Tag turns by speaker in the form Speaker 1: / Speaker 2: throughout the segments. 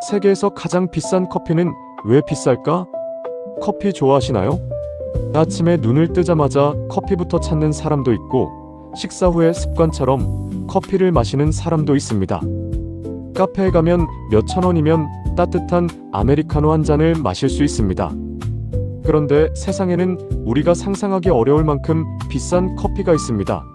Speaker 1: 세계에서 가장 비싼 커피는 왜 비쌀까? 커피 좋아하시나요? 아침에 눈을 뜨자마자 커피부터 찾는 사람도 있고, 식사 후에 습관처럼 커피를 마시는 사람도 있습니다. 카페에 가면 몇천 원이면 따뜻한 아메리카노 한 잔을 마실 수 있습니다. 그런데 세상에는 우리가 상상하기 어려울 만큼 비싼 커피가 있습니다.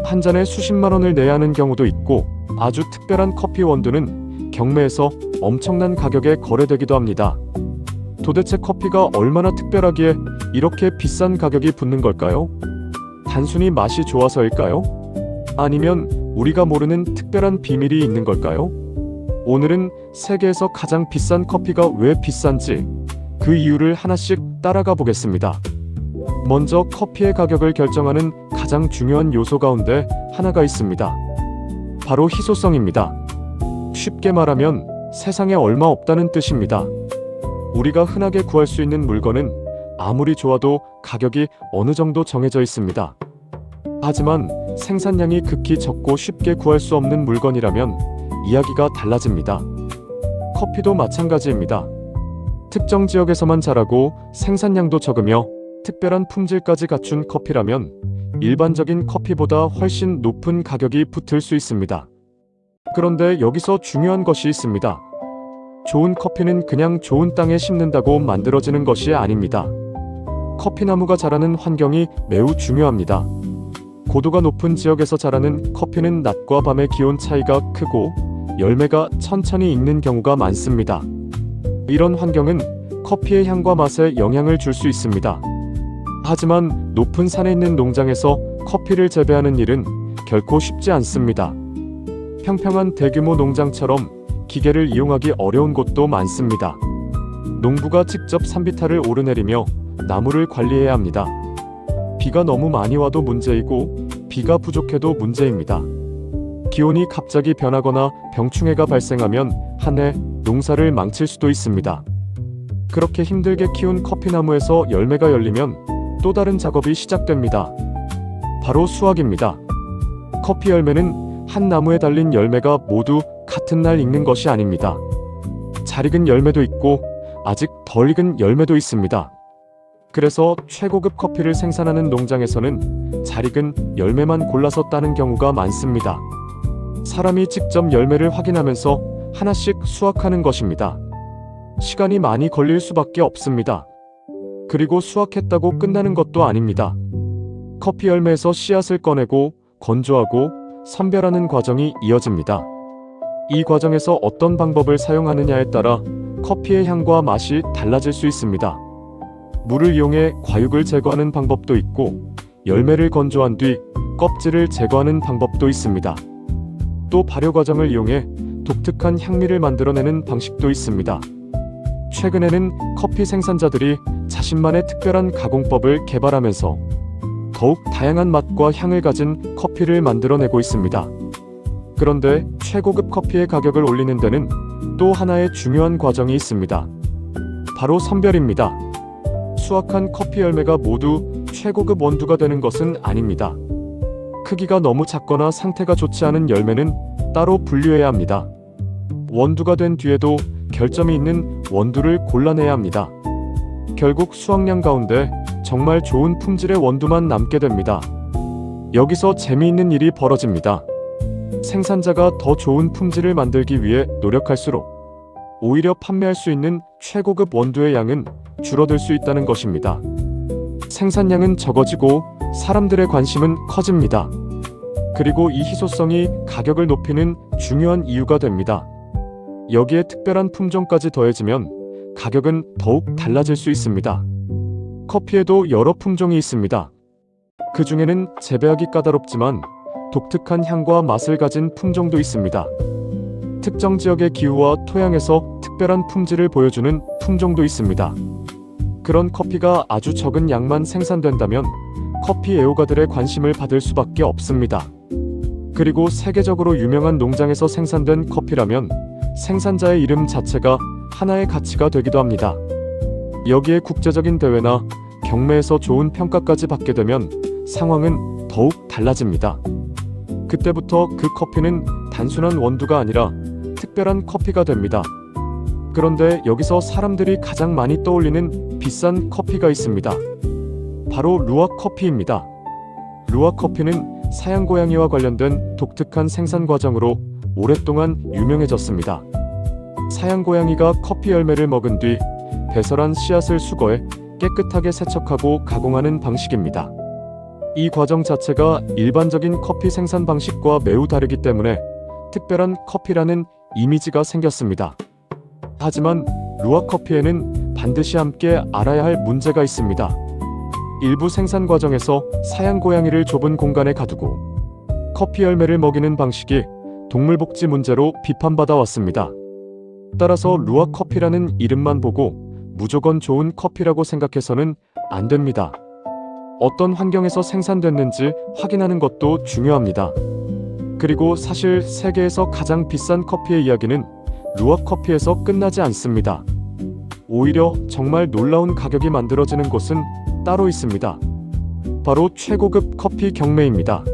Speaker 1: 한 잔에 수십만 원을 내야 하는 경우도 있고, 아주 특별한 커피 원두는 경매에서 엄청난 가격에 거래되기도 합니다. 도대체 커피가 얼마나 특별하기에 이렇게 비싼 가격이 붙는 걸까요? 단순히 맛이 좋아서일까요? 아니면 우리가 모르는 특별한 비밀이 있는 걸까요? 오늘은 세계에서 가장 비싼 커피가 왜 비싼지, 그 이유를 하나씩 따라가 보겠습니다. 먼저 커피의 가격을 결정하는 가장 중요한 요소 가운데 하나가 있습니다. 바로 희소성입니다. 쉽게 말하면 세상에 얼마 없다는 뜻입니다. 우리가 흔하게 구할 수 있는 물건은 아무리 좋아도 가격이 어느 정도 정해져 있습니다. 하지만 생산량이 극히 적고 쉽게 구할 수 없는 물건이라면 이야기가 달라집니다. 커피도 마찬가지입니다. 특정 지역에서만 자라고 생산량도 적으며 특별한 품질까지 갖춘 커피라면 일반적인 커피보다 훨씬 높은 가격이 붙을 수 있습니다. 그런데 여기서 중요한 것이 있습니다. 좋은 커피는 그냥 좋은 땅에 심는다고 만들어지는 것이 아닙니다. 커피나무가 자라는 환경이 매우 중요합니다. 고도가 높은 지역에서 자라는 커피는 낮과 밤의 기온 차이가 크고 열매가 천천히 익는 경우가 많습니다. 이런 환경은 커피의 향과 맛에 영향을 줄 수 있습니다. 하지만 높은 산에 있는 농장에서 커피를 재배하는 일은 결코 쉽지 않습니다. 평평한 대규모 농장처럼 기계를 이용하기 어려운 곳도 많습니다. 농부가 직접 산비탈을 오르내리며 나무를 관리해야 합니다. 비가 너무 많이 와도 문제이고 비가 부족해도 문제입니다. 기온이 갑자기 변하거나 병충해가 발생하면 한 해 농사를 망칠 수도 있습니다. 그렇게 힘들게 키운 커피나무에서 열매가 열리면 또 다른 작업이 시작됩니다. 바로 수확입니다. 커피 열매는 한 나무에 달린 열매가 모두 같은 날 익는 것이 아닙니다. 잘 익은 열매도 있고 아직 덜 익은 열매도 있습니다. 그래서 최고급 커피를 생산하는 농장에서는 잘 익은 열매만 골라서 따는 경우가 많습니다. 사람이 직접 열매를 확인하면서 하나씩 수확하는 것입니다. 시간이 많이 걸릴 수밖에 없습니다. 그리고 수확했다고 끝나는 것도 아닙니다. 커피 열매에서 씨앗을 꺼내고 건조하고 선별하는 과정이 이어집니다. 이 과정에서 어떤 방법을 사용하느냐에 따라 커피의 향과 맛이 달라질 수 있습니다. 물을 이용해 과육을 제거하는 방법도 있고, 열매를 건조한 뒤 껍질을 제거하는 방법도 있습니다. 또 발효 과정을 이용해 독특한 향미를 만들어내는 방식도 있습니다. 최근에는 커피 생산자들이 자신만의 특별한 가공법을 개발하면서 더욱 다양한 맛과 향을 가진 커피를 만들어내고 있습니다. 그런데 최고급 커피의 가격을 올리는 데는 또 하나의 중요한 과정이 있습니다. 바로 선별입니다. 수확한 커피 열매가 모두 최고급 원두가 되는 것은 아닙니다. 크기가 너무 작거나 상태가 좋지 않은 열매는 따로 분류해야 합니다. 원두가 된 뒤에도 결점이 있는 원두를 골라내야 합니다. 결국 수확량 가운데 정말 좋은 품질의 원두만 남게 됩니다. 여기서 재미있는 일이 벌어집니다. 생산자가 더 좋은 품질을 만들기 위해 노력할수록 오히려 판매할 수 있는 최고급 원두의 양은 줄어들 수 있다는 것입니다. 생산량은 적어지고 사람들의 관심은 커집니다. 그리고 이 희소성이 가격을 높이는 중요한 이유가 됩니다. 여기에 특별한 품종까지 더해지면 가격은 더욱 달라질 수 있습니다. 커피에도 여러 품종이 있습니다. 그 중에는 재배하기 까다롭지만 독특한 향과 맛을 가진 품종도 있습니다. 특정 지역의 기후와 토양에서 특별한 품질을 보여주는 품종도 있습니다. 그런 커피가 아주 적은 양만 생산된다면 커피 애호가들의 관심을 받을 수밖에 없습니다. 그리고 세계적으로 유명한 농장에서 생산된 커피라면 생산자의 이름 자체가 하나의 가치가 되기도 합니다. 여기에 국제적인 대회나 경매에서 좋은 평가까지 받게 되면 상황은 더욱 달라집니다. 그때부터 그 커피는 단순한 원두가 아니라 특별한 커피가 됩니다. 그런데 여기서 사람들이 가장 많이 떠올리는 비싼 커피가 있습니다. 바로 루악 커피입니다. 루악 커피는 사양 고양이와 관련된 독특한 생산 과정으로 오랫동안 유명해졌습니다. 사양 고양이가 커피 열매를 먹은 뒤 배설한 씨앗을 수거해 깨끗하게 세척하고 가공하는 방식입니다. 이 과정 자체가 일반적인 커피 생산 방식과 매우 다르기 때문에 특별한 커피라는 이미지가 생겼습니다. 하지만 루악 커피에는 반드시 함께 알아야 할 문제가 있습니다. 일부 생산 과정에서 사양 고양이를 좁은 공간에 가두고 커피 열매를 먹이는 방식이 동물복지 문제로 비판받아 왔습니다. 따라서 루악 커피라는 이름만 보고 무조건 좋은 커피라고 생각해서는 안 됩니다. 어떤 환경에서 생산됐는지 확인하는 것도 중요합니다. 그리고 사실 세계에서 가장 비싼 커피의 이야기는 루악 커피에서 끝나지 않습니다. 오히려 정말 놀라운 가격이 만들어지는 곳은 따로 있습니다. 바로 최고급 커피 경매입니다.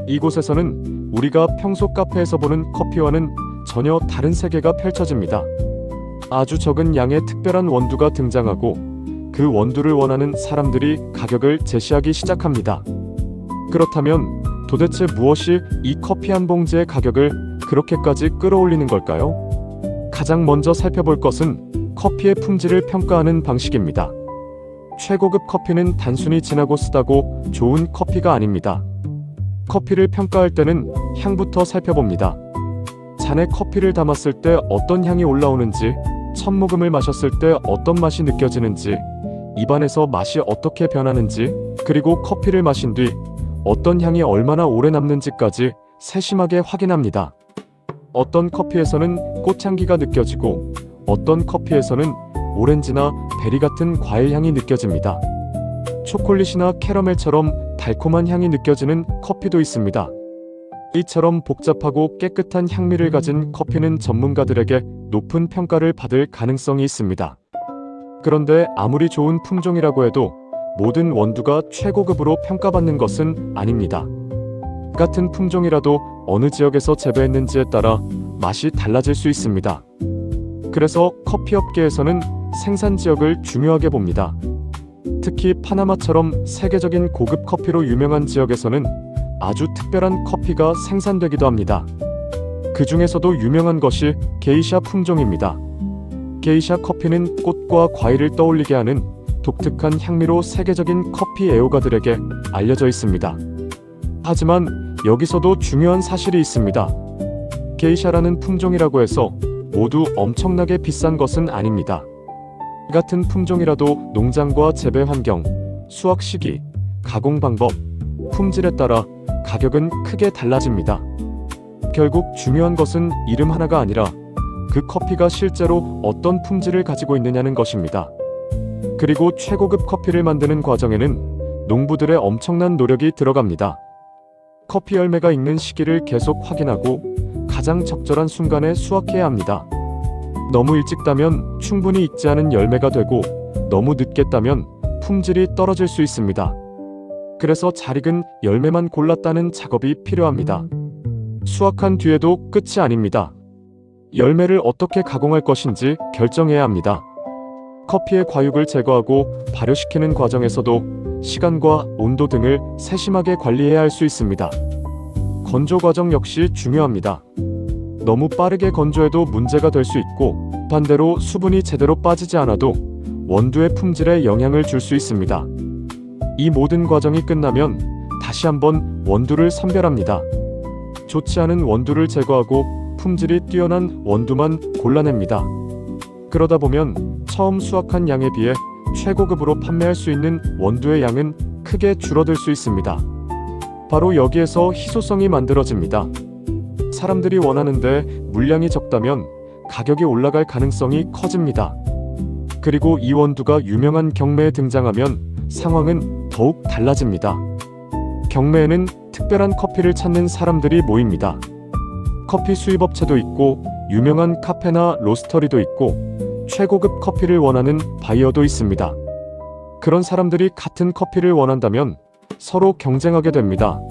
Speaker 1: 이곳에서는 우리가 평소 카페에서 보는 커피와는 전혀 다른 세계가 펼쳐집니다. 아주 적은 양의 특별한 원두가 등장하고 그 원두를 원하는 사람들이 가격을 제시하기 시작합니다. 그렇다면 도대체 무엇이 이 커피 한 봉지의 가격을 그렇게까지 끌어올리는 걸까요? 가장 먼저 살펴볼 것은 커피의 품질을 평가하는 방식입니다. 최고급 커피는 단순히 진하고 쓰다고 좋은 커피가 아닙니다. 커피를 평가할 때는 향부터 살펴봅니다. 잔에 커피를 담았을 때 어떤 향이 올라오는지, 첫 모금을 마셨을 때 어떤 맛이 느껴지는지, 입안에서 맛이 어떻게 변하는지, 그리고 커피를 마신 뒤 어떤 향이 얼마나 오래 남는지까지 세심하게 확인합니다. 어떤 커피에서는 꽃향기가 느껴지고 어떤 커피에서는 오렌지나 베리 같은 과일 향이 느껴집니다. 초콜릿이나 캐러멜처럼 달콤한 향이 느껴지는 커피도 있습니다. 이처럼 복잡하고 깨끗한 향미를 가진 커피는 전문가들에게 높은 평가를 받을 가능성이 있습니다. 그런데 아무리 좋은 품종이라고 해도 모든 원두가 최고급으로 평가받는 것은 아닙니다. 같은 품종이라도 어느 지역에서 재배했는지에 따라 맛이 달라질 수 있습니다. 그래서 커피업계에서는 생산 지역을 중요하게 봅니다. 특히 파나마처럼 세계적인 고급 커피로 유명한 지역에서는 아주 특별한 커피가 생산되기도 합니다. 그 중에서도 유명한 것이 게이샤 품종입니다. 게이샤 커피는 꽃과 과일을 떠올리게 하는 독특한 향미로 세계적인 커피 애호가들에게 알려져 있습니다. 하지만 여기서도 중요한 사실이 있습니다. 게이샤라는 품종이라고 해서 모두 엄청나게 비싼 것은 아닙니다. 같은 품종이라도 농장과 재배 환경, 수확 시기, 가공 방법, 품질에 따라 가격은 크게 달라집니다. 결국 중요한 것은 이름 하나가 아니라 그 커피가 실제로 어떤 품질을 가지고 있느냐는 것입니다. 그리고 최고급 커피를 만드는 과정에는 농부들의 엄청난 노력이 들어갑니다. 커피 열매가 익는 시기를 계속 확인하고 가장 적절한 순간에 수확해야 합니다. 너무 일찍 따면 충분히 익지 않은 열매가 되고 너무 늦게 따면 품질이 떨어질 수 있습니다. 그래서 잘 익은 열매만 골라 따는 작업이 필요합니다. 수확한 뒤에도 끝이 아닙니다. 열매를 어떻게 가공할 것인지 결정해야 합니다. 커피의 과육을 제거하고 발효시키는 과정에서도 시간과 온도 등을 세심하게 관리해야 할 수 있습니다. 건조 과정 역시 중요합니다. 너무 빠르게 건조해도 문제가 될 수 있고 반대로 수분이 제대로 빠지지 않아도 원두의 품질에 영향을 줄 수 있습니다. 이 모든 과정이 끝나면 다시 한번 원두를 선별합니다. 좋지 않은 원두를 제거하고 품질이 뛰어난 원두만 골라냅니다. 그러다 보면 처음 수확한 양에 비해 최고급으로 판매할 수 있는 원두의 양은 크게 줄어들 수 있습니다. 바로 여기에서 희소성이 만들어집니다. 사람들이 원하는데 물량이 적다면 가격이 올라갈 가능성이 커집니다. 그리고 이 원두가 유명한 경매에 등장하면 상황은 더욱 달라집니다. 경매에는 특별한 커피를 찾는 사람들이 모입니다. 커피 수입업체도 있고 유명한 카페나 로스터리도 있고 최고급 커피를 원하는 바이어도 있습니다. 그런 사람들이 같은 커피를 원한다면 서로 경쟁하게 됩니다.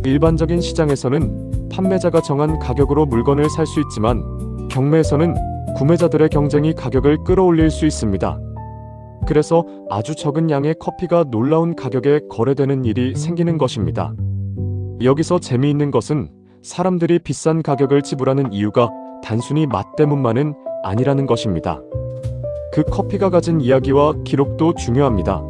Speaker 1: 일반적인 시장에서는 판매자가 정한 가격으로 물건을 살 수 있지만 경매에서는 구매자들의 경쟁이 가격을 끌어올릴 수 있습니다. 그래서 아주 적은 양의 커피가 놀라운 가격에 거래되는 일이 생기는 것입니다. 여기서 재미있는 것은 사람들이 비싼 가격을 지불하는 이유가 단순히 맛 때문만은 아니라는 것입니다. 그 커피가 가진 이야기와 기록도 중요합니다.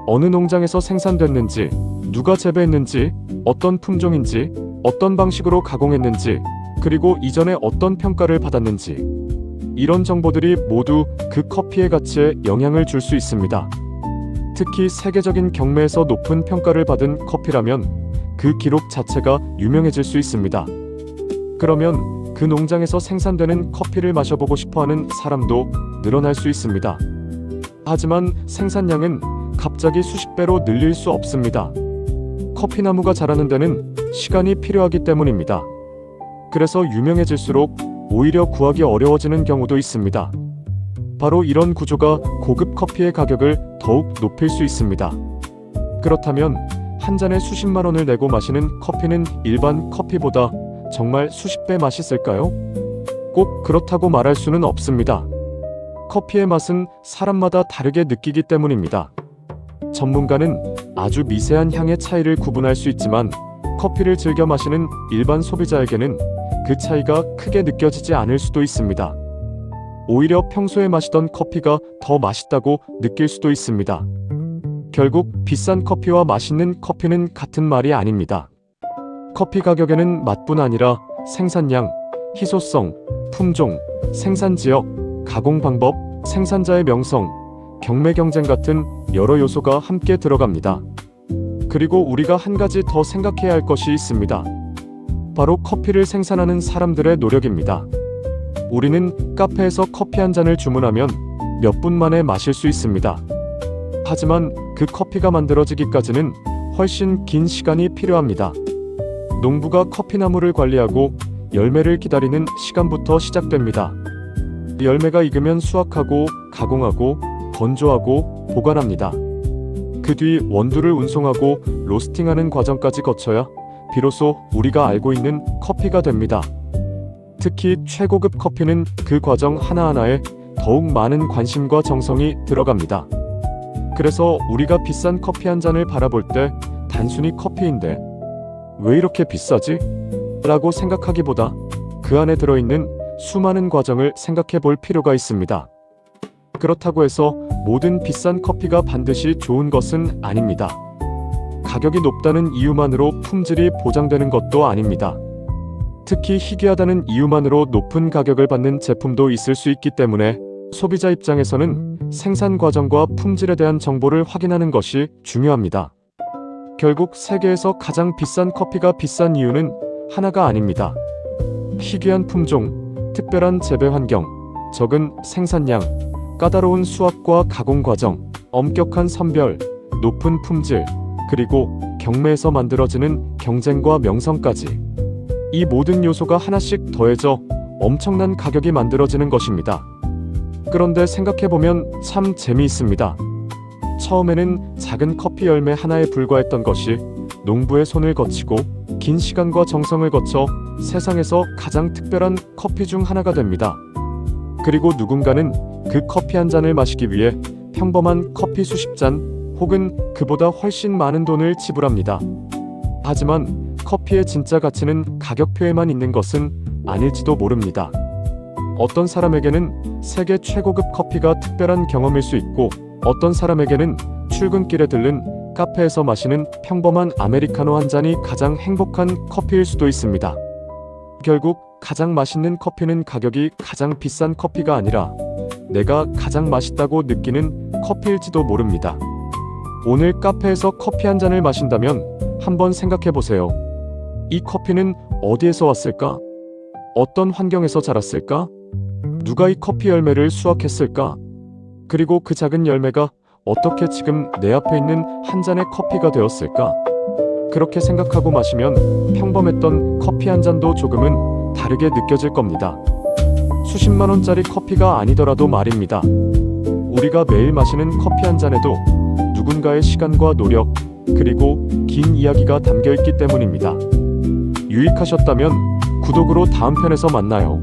Speaker 1: 어느 농장에서 생산됐는지, 누가 재배했는지, 어떤 품종인지, 어떤 방식으로 가공했는지, 그리고 이전에 어떤 평가를 받았는지, 이런 정보들이 모두 그 커피의 가치에 영향을 줄 수 있습니다. 특히 세계적인 경매에서 높은 평가를 받은 커피라면 그 기록 자체가 유명해질 수 있습니다. 그러면 그 농장에서 생산되는 커피를 마셔보고 싶어하는 사람도 늘어날 수 있습니다. 하지만 생산량은 갑자기 수십 배로 늘릴 수 없습니다. 커피나무가 자라는 데는 시간이 필요하기 때문입니다. 그래서 유명해질수록 오히려 구하기 어려워지는 경우도 있습니다. 바로 이런 구조가 고급 커피의 가격을 더욱 높일 수 있습니다. 그렇다면 한 잔에 수십만 원을 내고 마시는 커피는 일반 커피보다 정말 수십 배 맛있을까요? 꼭 그렇다고 말할 수는 없습니다. 커피의 맛은 사람마다 다르게 느끼기 때문입니다. 전문가는 아주 미세한 향의 차이를 구분할 수 있지만 커피를 즐겨 마시는 일반 소비자에게는 그 차이가 크게 느껴지지 않을 수도 있습니다. 오히려 평소에 마시던 커피가 더 맛있다고 느낄 수도 있습니다. 결국 비싼 커피와 맛있는 커피는 같은 말이 아닙니다. 커피 가격에는 맛뿐 아니라 생산량, 희소성, 품종, 생산 지역, 가공 방법, 생산자의 명성, 경매 경쟁 같은 여러 요소가 함께 들어갑니다. 그리고 우리가 한 가지 더 생각해야 할 것이 있습니다. 바로 커피를 생산하는 사람들의 노력입니다. 우리는 카페에서 커피 한 잔을 주문하면 몇 분 만에 마실 수 있습니다. 하지만 그 커피가 만들어지기까지는 훨씬 긴 시간이 필요합니다. 농부가 커피나무를 관리하고 열매를 기다리는 시간부터 시작됩니다. 열매가 익으면 수확하고 가공하고 건조하고 보관합니다. 그 뒤 원두를 운송하고 로스팅하는 과정까지 거쳐야 비로소 우리가 알고 있는 커피가 됩니다. 특히 최고급 커피는 그 과정 하나하나에 더욱 많은 관심과 정성이 들어갑니다. 그래서 우리가 비싼 커피 한 잔을 바라볼 때 단순히 커피인데 왜 이렇게 비싸지? 라고 생각하기보다 그 안에 들어있는 수많은 과정을 생각해 볼 필요가 있습니다. 그렇다고 해서 모든 비싼 커피가 반드시 좋은 것은 아닙니다. 가격이 높다는 이유만으로 품질이 보장되는 것도 아닙니다. 특히 희귀하다는 이유만으로 높은 가격을 받는 제품도 있을 수 있기 때문에 소비자 입장에서는 생산 과정과 품질에 대한 정보를 확인하는 것이 중요합니다. 결국 세계에서 가장 비싼 커피가 비싼 이유는 하나가 아닙니다. 희귀한 품종, 특별한 재배 환경, 적은 생산량, 까다로운 수확과 가공 과정, 엄격한 선별, 높은 품질, 그리고 경매에서 만들어지는 경쟁과 명성까지. 이 모든 요소가 하나씩 더해져 엄청난 가격이 만들어지는 것입니다. 그런데 생각해보면 참 재미있습니다. 처음에는 작은 커피 열매 하나에 불과했던 것이 농부의 손을 거치고 긴 시간과 정성을 거쳐 세상에서 가장 특별한 커피 중 하나가 됩니다. 그리고 누군가는 그 커피 한 잔을 마시기 위해 평범한 커피 수십 잔 혹은 그보다 훨씬 많은 돈을 지불합니다. 하지만 커피의 진짜 가치는 가격표에만 있는 것은 아닐지도 모릅니다. 어떤 사람에게는 세계 최고급 커피가 특별한 경험일 수 있고 어떤 사람에게는 출근길에 들른 카페에서 마시는 평범한 아메리카노 한 잔이 가장 행복한 커피일 수도 있습니다. 결국 가장 맛있는 커피는 가격이 가장 비싼 커피가 아니라 내가 가장 맛있다고 느끼는 커피일지도 모릅니다. 오늘 카페에서 커피 한 잔을 마신다면 한번 생각해 보세요. 이 커피는 어디에서 왔을까? 어떤 환경에서 자랐을까? 누가 이 커피 열매를 수확했을까? 그리고 그 작은 열매가 어떻게 지금 내 앞에 있는 한 잔의 커피가 되었을까? 그렇게 생각하고 마시면 평범했던 커피 한 잔도 조금은 다르게 느껴질 겁니다. 수십만 원짜리 커피가 아니더라도 말입니다. 우리가 매일 마시는 커피 한 잔에도 누군가의 시간과 노력, 그리고 긴 이야기가 담겨 있기 때문입니다. 유익하셨다면 구독으로 다음 편에서 만나요.